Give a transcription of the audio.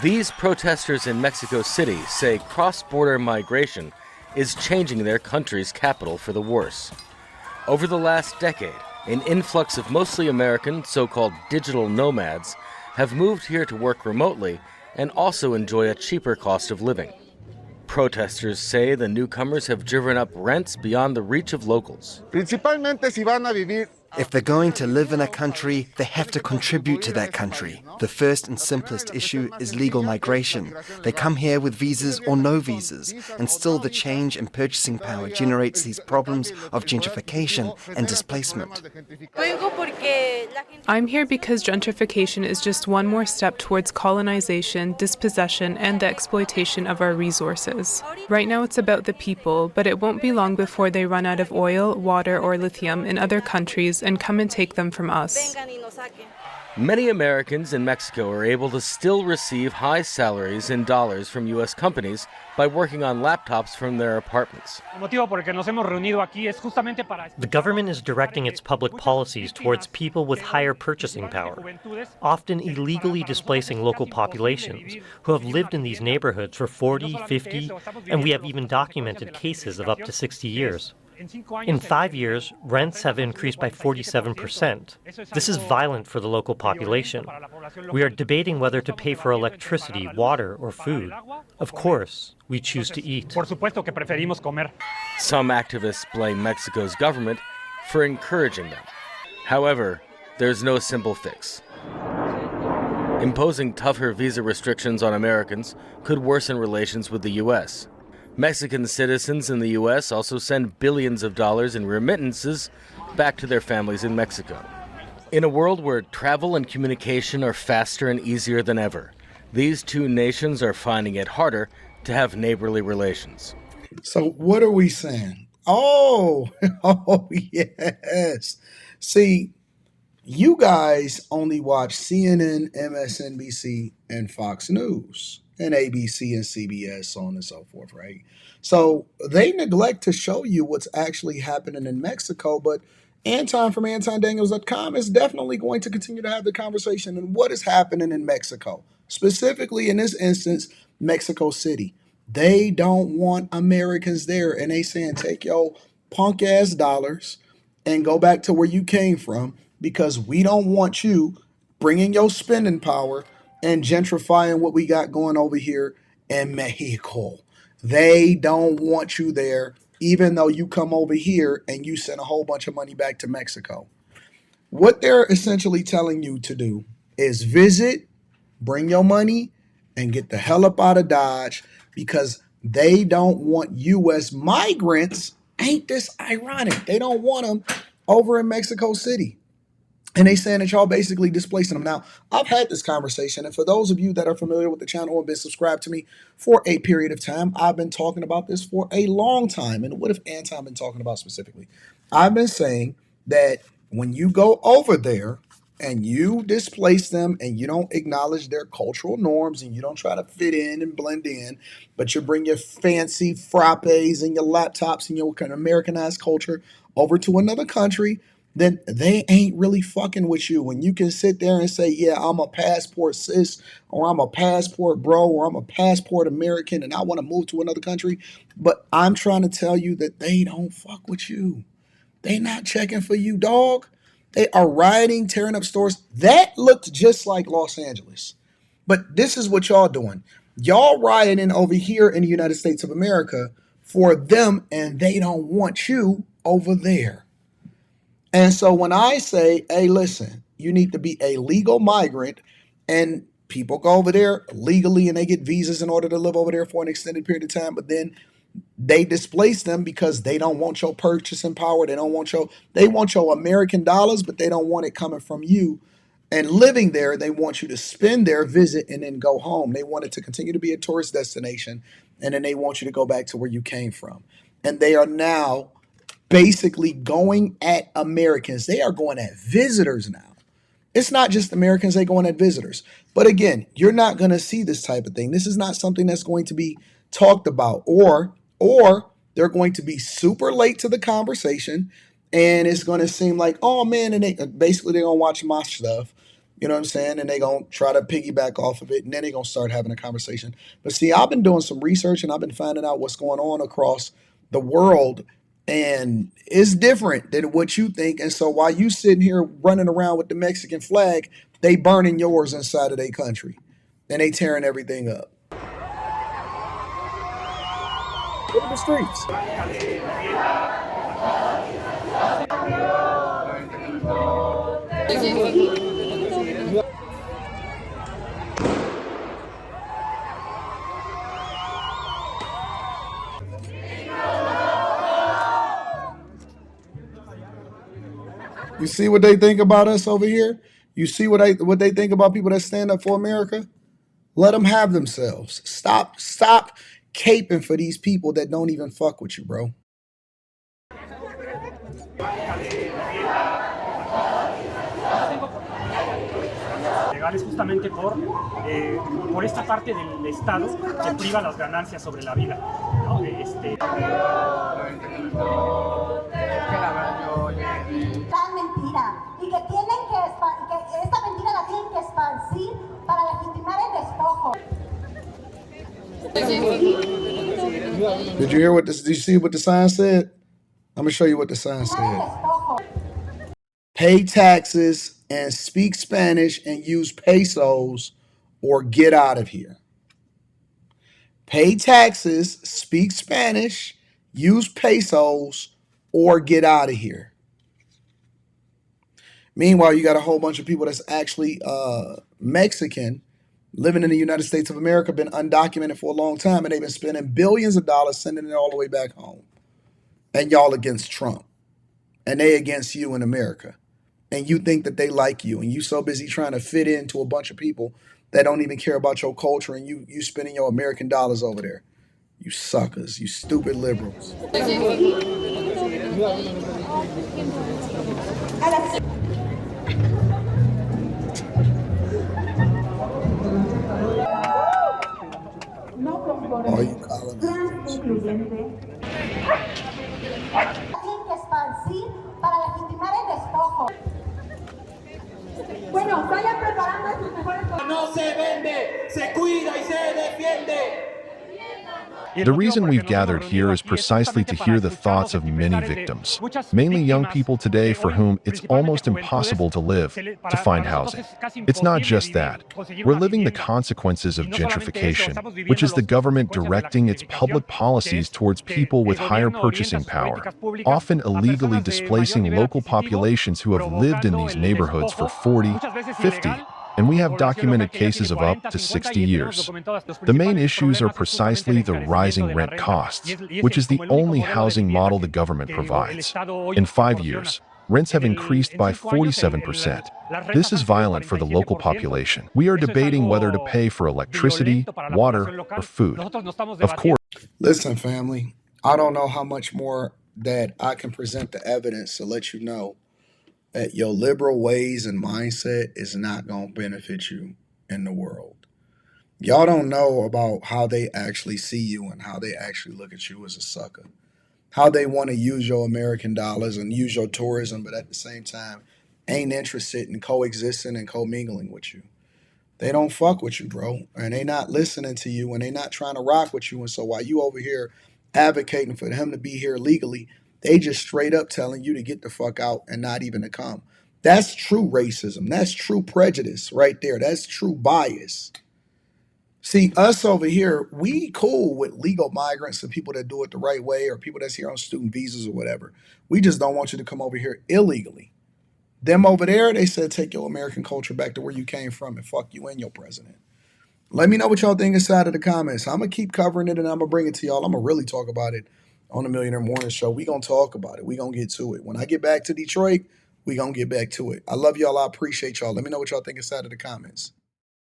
These protesters in Mexico City say cross-border migration is changing their country's capital for the worse. Over the last decade, an influx of mostly American so-called digital nomads have moved here to work remotely and also enjoy a cheaper cost of living. Protesters say the newcomers have driven up rents beyond the reach of locals. If they're going to live in a country, they have to contribute to that country. The first and simplest issue is legal migration. They come here with visas or no visas, and still the change in purchasing power generates these problems of gentrification and displacement. I'm here because gentrification is just one more step towards colonization, dispossession, and the exploitation of our resources. Right now it's about the people, but it won't be long before they run out of oil, water, or lithium in other countries and come and take them from us. Many Americans in Mexico are able to still receive high salaries in dollars from U.S. companies by working on laptops from their apartments. The government is directing its public policies towards people with higher purchasing power, often illegally displacing local populations who have lived in these neighborhoods for 40, 50, and we have even documented cases of up to 60 years. In 5 years, rents have increased by 47%. This is violent for the local population. We are debating whether to pay for electricity, water, or food. Of course, we choose to eat. Some activists blame Mexico's government for encouraging them. However, there's no simple fix. Imposing tougher visa restrictions on Americans could worsen relations with the U.S. Mexican citizens in the U.S. also send billions of dollars in remittances back to their families in Mexico. In a world where travel and communication are faster and easier than ever, these two nations are finding it harder to have neighborly relations. So what are we saying? Oh, oh yes. See, you guys only watch CNN, MSNBC, and Fox News, and ABC and CBS, so on and so forth, right? So they neglect to show you what's actually happening in Mexico, but Anton from antondaniels.com is definitely going to continue to have the conversation on what is happening in Mexico, specifically in this instance, Mexico City. They don't want Americans there, and they saying take your punk ass dollars and go back to where you came from because we don't want you bringing your spending power and gentrifying what we got going over here in Mexico. They don't want you there, even though you come over here and you send a whole bunch of money back to Mexico. What they're essentially telling you to do is visit, bring your money, and get the hell up out of Dodge because they don't want U.S. migrants. Ain't this ironic? They don't want them over in Mexico City. And they saying that y'all basically displacing them. Now, I've had this conversation, and for those of you that are familiar with the channel and been subscribed to me for a period of time, I've been talking about this for a long time. And what have Anton been talking about specifically? I've been saying that when you go over there and you displace them and you don't acknowledge their cultural norms and you don't try to fit in and blend in, but you bring your fancy frappes and your laptops and your kind of Americanized culture over to another country, then they ain't really fucking with you. When you can sit there and say, yeah, I'm a passport cis, or I'm a passport bro, or I'm a passport American, and I want to move to another country. But I'm trying to tell you that they don't fuck with you. They not checking for you, dog. They are rioting, tearing up stores. That looked just like Los Angeles. But this is what y'all doing. Y'all rioting over here in the United States of America for them, and they don't want you over there. And so when I say, hey, listen, you need to be a legal migrant, and people go over there legally and they get visas in order to live over there for an extended period of time, but then they displace them because they don't want your purchasing power. They want your American dollars, but they don't want it coming from you. And living there, they want you to spend their visit and then go home. They want it to continue to be a tourist destination, and then they want you to go back to where you came from. And they are now basically going at Americans. They are going at visitors now. It's not just Americans, they're going at visitors. But again, you're not going to see this type of thing. This is not something that's going to be talked about, or they're going to be super late to the conversation, and it's going to seem like, oh man, and they're going to watch my stuff, You know what I'm saying? And they going to try to piggyback off of it, and then they going to start having a conversation. But see, I've been doing some research, and I've been finding out what's going on across the world, and it's different than what you think. And so while you sitting here running around with the Mexican flag, they burning yours inside of their country, and they tearing everything up. Look at the streets. You see what they think about us over here? You see what they think about people that stand up for America? Let them have themselves. Stop caping for these people that don't even fuck with you, bro. Legales justamente por esta parte del Estado que priva las ganancias sobre la vida, ¿no? Tan mentira y que esta mentira la tienen que esparcir para legitimar el despojo. Did you hear what this? Did you see what the sign said? I'm gonna show you what the sign said. Pay taxes and speak Spanish and use pesos or get out of here. Pay taxes, speak Spanish, use pesos, or get out of here. Meanwhile, you got a whole bunch of people that's actually Mexican living in the United States of America, been undocumented for a long time, and they've been spending billions of dollars sending it all the way back home. And y'all against Trump. And they against you in America. And you think that they like you, and you so busy trying to fit into a bunch of people that don't even care about your culture, and you spending your American dollars over there. You suckers, you stupid liberals. All you colonizers. Tienen que esparcir para legitimar el despojo. Bueno, vayan preparando sus mejores. No se vende, se cuida y se defiende. The reason we've gathered here is precisely to hear the thoughts of many victims, mainly young people today for whom it's almost impossible to live, to find housing. It's not just that. We're living the consequences of gentrification, which is the government directing its public policies towards people with higher purchasing power, often illegally displacing local populations who have lived in these neighborhoods for 40, 50, and we have documented cases of up to 60 years. The main issues are precisely the rising rent costs, which is the only housing model the government provides. In 5 years, rents have increased by 47%. This is violent for the local population. We are debating whether to pay for electricity, water, or food. Of course. Listen, family, I don't know how much more that I can present the evidence to let you know that your liberal ways and mindset is not going to benefit you in the world. Y'all don't know about how they actually see you and how they actually look at you as a sucker. How they want to use your American dollars and use your tourism, but at the same time, ain't interested in coexisting and commingling with you. They don't fuck with you, bro. And they not listening to you, and they not trying to rock with you. And so while you over here advocating for him to be here legally, they just straight up telling you to get the fuck out and not even to come. That's true racism. That's true prejudice right there. That's true bias. See, us over here, we cool with legal migrants and people that do it the right way or people that's here on student visas or whatever. We just don't want you to come over here illegally. Them over there, they said take your American culture back to where you came from and fuck you and your president. Let me know what y'all think inside of the comments. I'm going to keep covering it and I'm going to bring it to y'all. I'm going to really talk about it on the Millionaire Morning Show. We're going to talk about it. We're going to get to it. When I get back to Detroit, we're going to get back to it. I love y'all. I appreciate y'all. Let me know what y'all think inside of the comments.